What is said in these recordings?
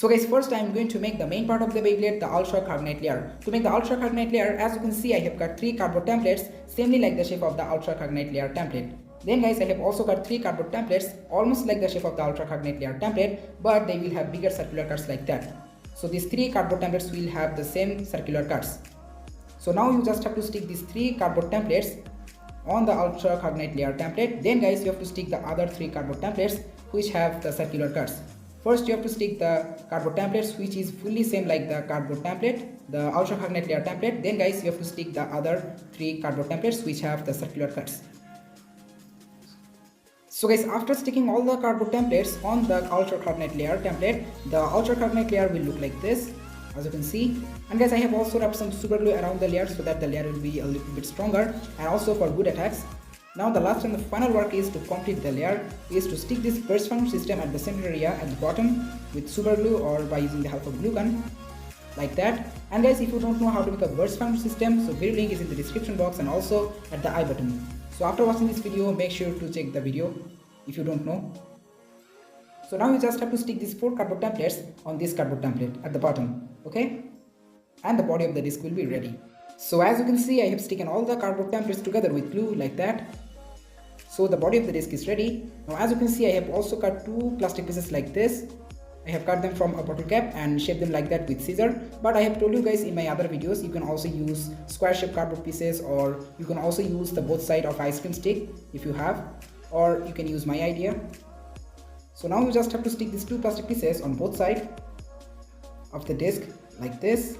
So guys, first I am going to make the main part of the Beyblade, the Ultra Cognite layer. To make the Ultra Cognite layer, as you can see, I have cut 3 cardboard templates, samely like the shape of the Ultra Cognite layer template. Then guys, I have also cut 3 cardboard templates, almost like the shape of the Ultra Cognite layer template, but they will have bigger circular cuts like that. So these 3 cardboard templates will have the same circular cuts. So now you just have to stick these 3 cardboard templates on the Ultra Cognite layer template. Then guys, you have to stick the other 3 cardboard templates which have the circular cuts. First you have to stick the cardboard templates which is fully same like the cardboard template, the Ultra Cognite layer template. Then guys, you have to stick the other 3 cardboard templates which have the circular cuts. So guys, after sticking all the cardboard templates on the Ultra Cognite layer template, the Ultra Cognite layer will look like this, as you can see. And guys, I have also wrapped some super glue around the layer so that the layer will be a little bit stronger and also for good attacks. Now the last and the final work is to complete the layer, is to stick this burst function system at the center area at the bottom with super glue or by using the help of glue gun, like that. And guys, if you don't know how to make a burst function system, so video link is in the description box and also at the I button. So after watching this video, make sure to check the video if you don't know. So now you just have to stick these 4 cardboard templates on this cardboard template at the bottom, okay? And the body of the disc will be ready. So as you can see, I have sticking all the cardboard templates together with glue like that. So the body of the disc is ready. Now as you can see, I have also cut 2 plastic pieces like this. I have cut them from a bottle cap and shaped them like that with scissor. But I have told you guys in my other videos, you can also use square shaped cardboard pieces, or you can also use the both side of ice cream stick if you have, or you can use my idea. So now you just have to stick these 2 plastic pieces on both sides of the disc like this,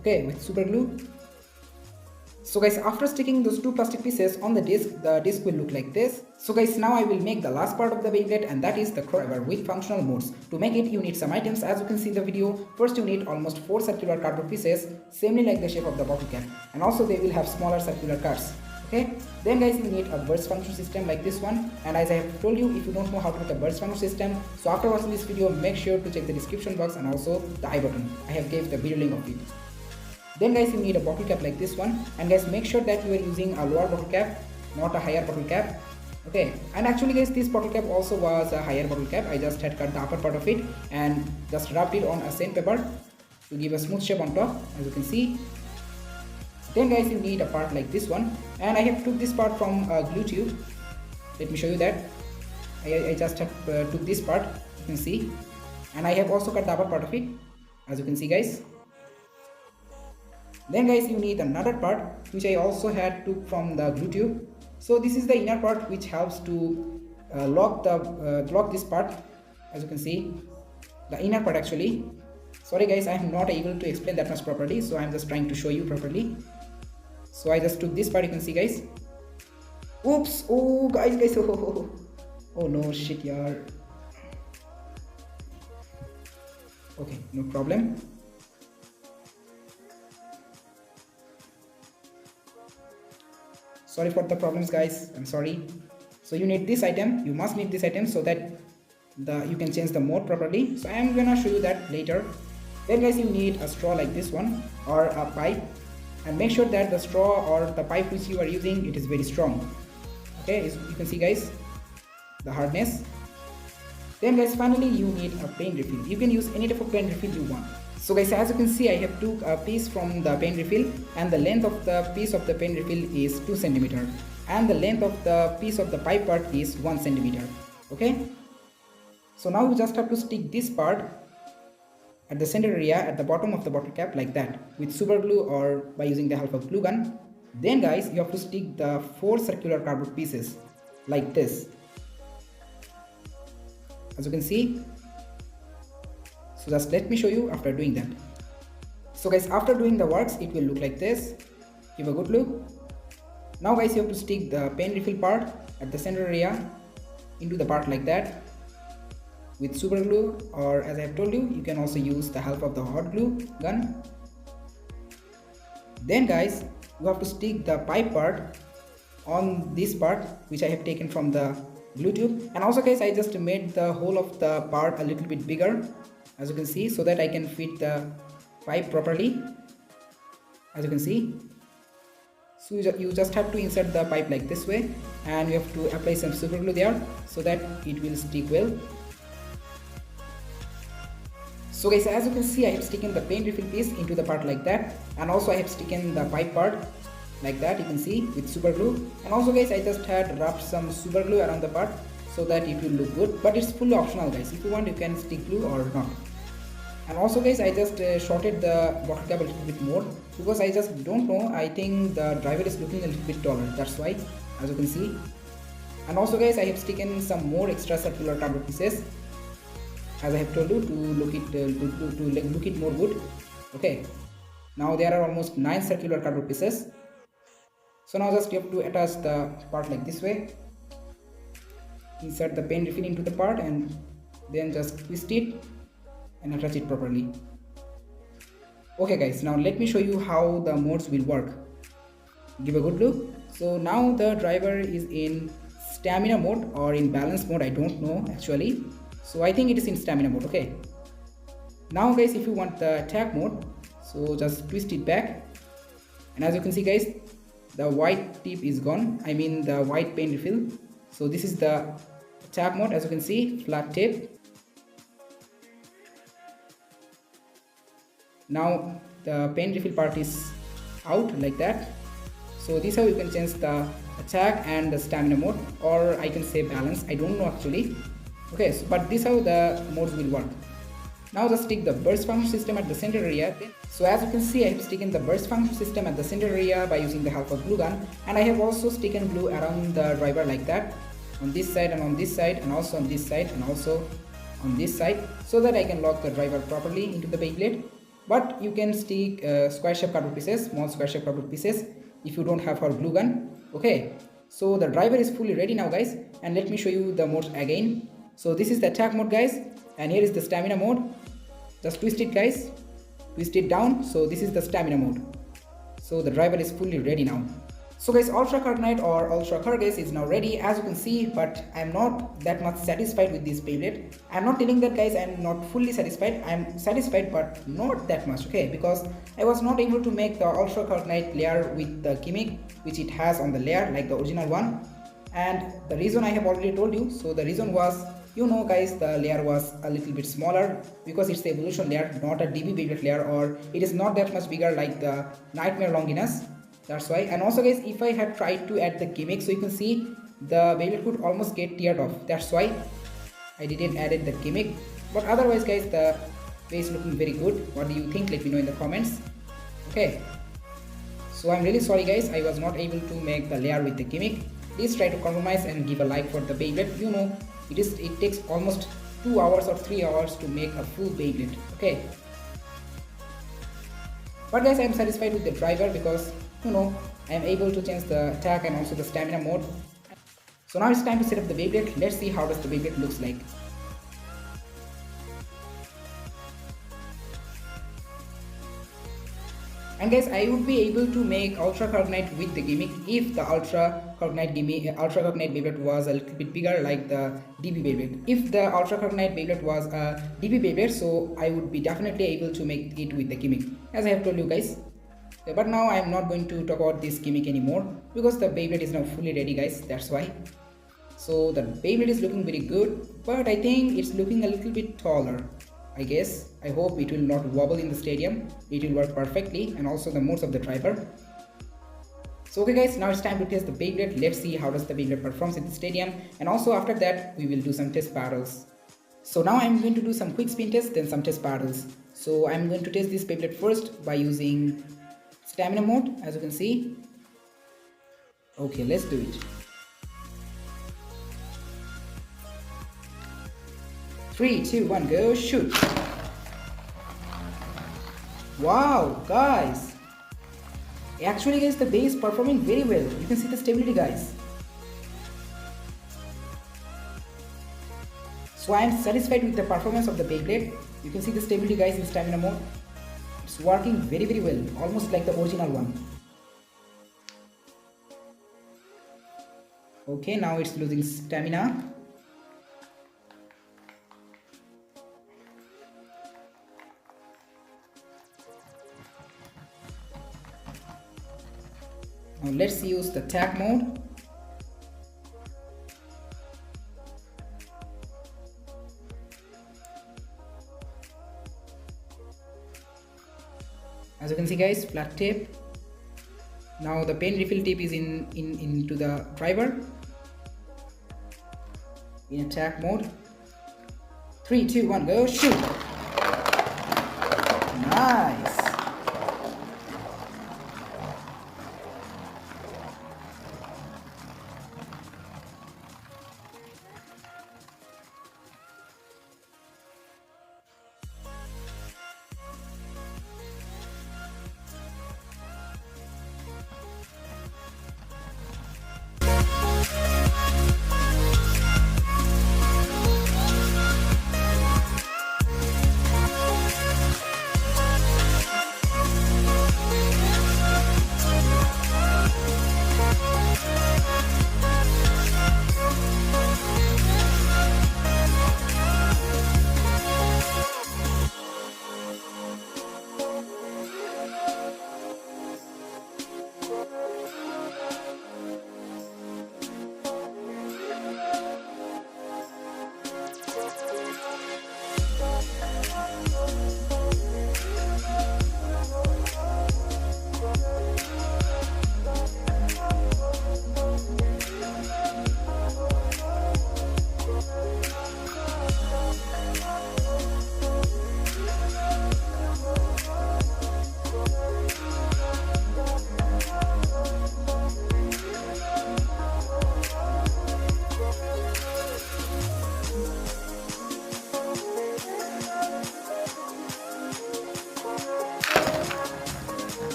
okay, with super glue. So guys, after sticking those 2 plastic pieces on the disc will look like this. So guys, now I will make the last part of the Beyblade, and that is the crossover with functional modes. To make it, you need some items. As you can see in the video, first you need almost 4 circular cardboard pieces, samely like the shape of the bottle cap, and also they will have smaller circular cuts. Okay, then guys, you need a burst function system like this one, and as I have told you, if you don't know how to make a burst function system, so after watching this video, make sure to check the description box and also the I button. I have gave the video link of it. Then guys, you need a bottle cap like this one, and guys, make sure that you are using a lower bottle cap, not a higher bottle cap. Okay, and actually guys, this bottle cap also was a higher bottle cap. I just had cut the upper part of it and just wrapped it on a sandpaper to give a smooth shape on top, as you can see. Then guys, you need a part like this one, and I have took this part from a glue tube. Let me show you that. I just have took this part, you can see, and I have also cut the upper part of it, as you can see guys. Then guys, you need another part which I also had took from the glue tube. So this is the inner part which helps to lock this part, as you can see, the inner part actually. Sorry guys, I am not able to explain that much properly, so I am just trying to show you properly. So I just took this part, you can see guys. Oops, oh guys, oh no, shit yaar. Okay, no problem. Sorry for the problems guys, I'm sorry. So you need this item, you must need this item so that you can change the mode properly. So I am gonna show you that later. Then guys, you need a straw like this one or a pipe, and make sure that the straw or the pipe which you are using, it is very strong. Okay, as you can see guys, the hardness. Then guys, finally you need a paint refill. You can use any type of paint refill you want. So guys, as you can see, I have took a piece from the paint refill, and the length of the piece of the paint refill is 2 cm, and the length of the piece of the pipe part is 1 cm. Okay, so now you just have to stick this part at the center area at the bottom of the bottle cap like that with super glue or by using the help of glue gun. Then guys, you have to stick the 4 circular cardboard pieces like this, as you can see. So just let me show you after doing that. So guys, after doing the works, it will look like this. Give a good look. Now guys, you have to stick the paint refill part at the center area into the part like that with super glue, or as I have told you, you can also use the help of the hot glue gun. Then guys, you have to stick the pipe part on this part which I have taken from the glue tube. And also guys, I just made the whole of the part a little bit bigger, as you can see, so that I can fit the pipe properly, as you can see. So you just have to insert the pipe like this way, and you have to apply some super glue there so that it will stick well. So guys, as you can see, I have taken the paint refill piece into the part like that, and also I have taken the pipe part like that, you can see, with super glue. And also guys, I just had rubbed some super glue around the part so that it will look good, but it's fully optional guys. If you want, you can stick glue or not. And also guys, I just shorted the bottle cap a little bit more because I just don't know, I think the driver is looking a little bit taller, that's why, as you can see. And also guys, I have taken some more extra circular cardboard pieces, as I have told you, to look it more good. Okay, now there are almost 9 circular cardboard pieces. So now just you have to attach the part like this way. Insert the paint refill into the part and then just twist it and attach it properly. Okay guys, now let me show you how the modes will work. Give a good look. So now the driver is in stamina mode or in balance mode, I don't know actually. So I think it is in stamina mode. Okay, now guys, if you want the attack mode, so just twist it back, and as you can see guys, the white tip is gone, I mean the white paint refill. So this is the attack mode, as you can see, flat tip. Now the paint refill part is out like that. So this is how you can change the attack and the stamina mode, or I can say balance, I don't know actually. Okay, so, but this is how the modes will work. Now just stick the burst function system at the center area. So as you can see, I have taken the burst function system at the center area by using the help of glue gun, and I have also taken glue around the driver like that, on this side and on this side, and also on this side and also on this side, so that I can lock the driver properly into the Beyblade. But you can stick square shape cardboard pieces, small square shape cardboard pieces, if you don't have our glue gun. Okay, so the driver is fully ready now guys, and let me show you the modes again. So this is the attack mode guys, and here is the stamina mode. Just twist it guys, twist it down. So this is the stamina mode. So the driver is fully ready now. So guys, Ultra Carbonite or Ultra Car guys is now ready, as you can see, but I am not that much satisfied with this Beyblade. I am not telling that guys I am not fully satisfied, I am satisfied but not that much, okay, because I was not able to make the Ultra Carbonite layer with the gimmick which it has on the layer like the original one. And the reason I have already told you. So the reason was, you know guys, the layer was a little bit smaller because it's the evolution layer, not a DB Beyblade layer, or it is not that much bigger like the Nightmare Longinus. That's why. And also guys, if I had tried to add the gimmick, so you can see the Beyblade could almost get teared off. That's why I didn't add the gimmick. But otherwise guys, the way is looking very good. What do you think? Let me know in the comments. Okay, so I'm really sorry guys, I was not able to make the layer with the gimmick. Please try to compromise and give a like for the Beyblade. You know, it takes almost 2 hours or 3 hours to make a full Beyblade. Okay, but guys, I am satisfied with the driver because, you know, I am able to change the attack and also the stamina mode. So now it's time to set up the Beyblade. Let's see how does the Beyblade looks like. And guys, I would be able to make Ultra Carbonite with the gimmick if the Ultra Carbonite Beyblade was a little bit bigger like the DB Beyblade. If the Ultra Carbonite Beyblade was a DB Beyblade, so I would be definitely able to make it with the gimmick, as I have told you guys. But now I am not going to talk about this gimmick anymore because the Beyblade is now fully ready guys, that's why. So the Beyblade is looking very good, but I think it's looking a little bit taller, I guess. I hope it will not wobble in the stadium, it will work perfectly, and also the modes of the driver. So okay guys, now it's time to test the Beyblade. Let's see how does the Beyblade performs in the stadium, and also after that we will do some test battles. So now I'm going to do some quick spin tests, then some test battles. So I'm going to test this Beyblade first by using stamina mode, as you can see. Okay, let's do it. 3, 2, 1, go, shoot. Wow, guys. Actually guys, the base is performing very well. You can see the stability guys. So I am satisfied with the performance of the Beyblade. You can see the stability guys in stamina mode. It's working very well, almost like the original one. Okay, now it's losing stamina. Now let's use the attack mode. As you can see guys, flat tip. Now the pen refill tip is into the driver. In attack mode. 3, 2, 1, go, shoot! Nice!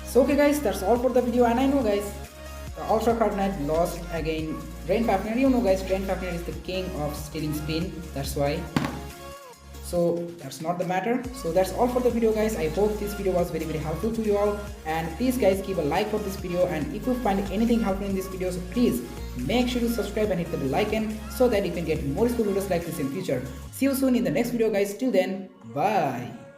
So okay guys, that's all for the video, and I know guys, the Ultra Carbonite lost again Drain Fafnir. You know guys, Drain Fafnir is the king of stealing spin, that's why. So that's not the matter. So that's all for the video guys. I hope this video was very helpful to you all, and please guys give a like for this video, and if you find anything helpful in this video, so please make sure to subscribe and hit the bell icon so that you can get more useful videos like this in future. See you soon in the next video guys. Till then, bye.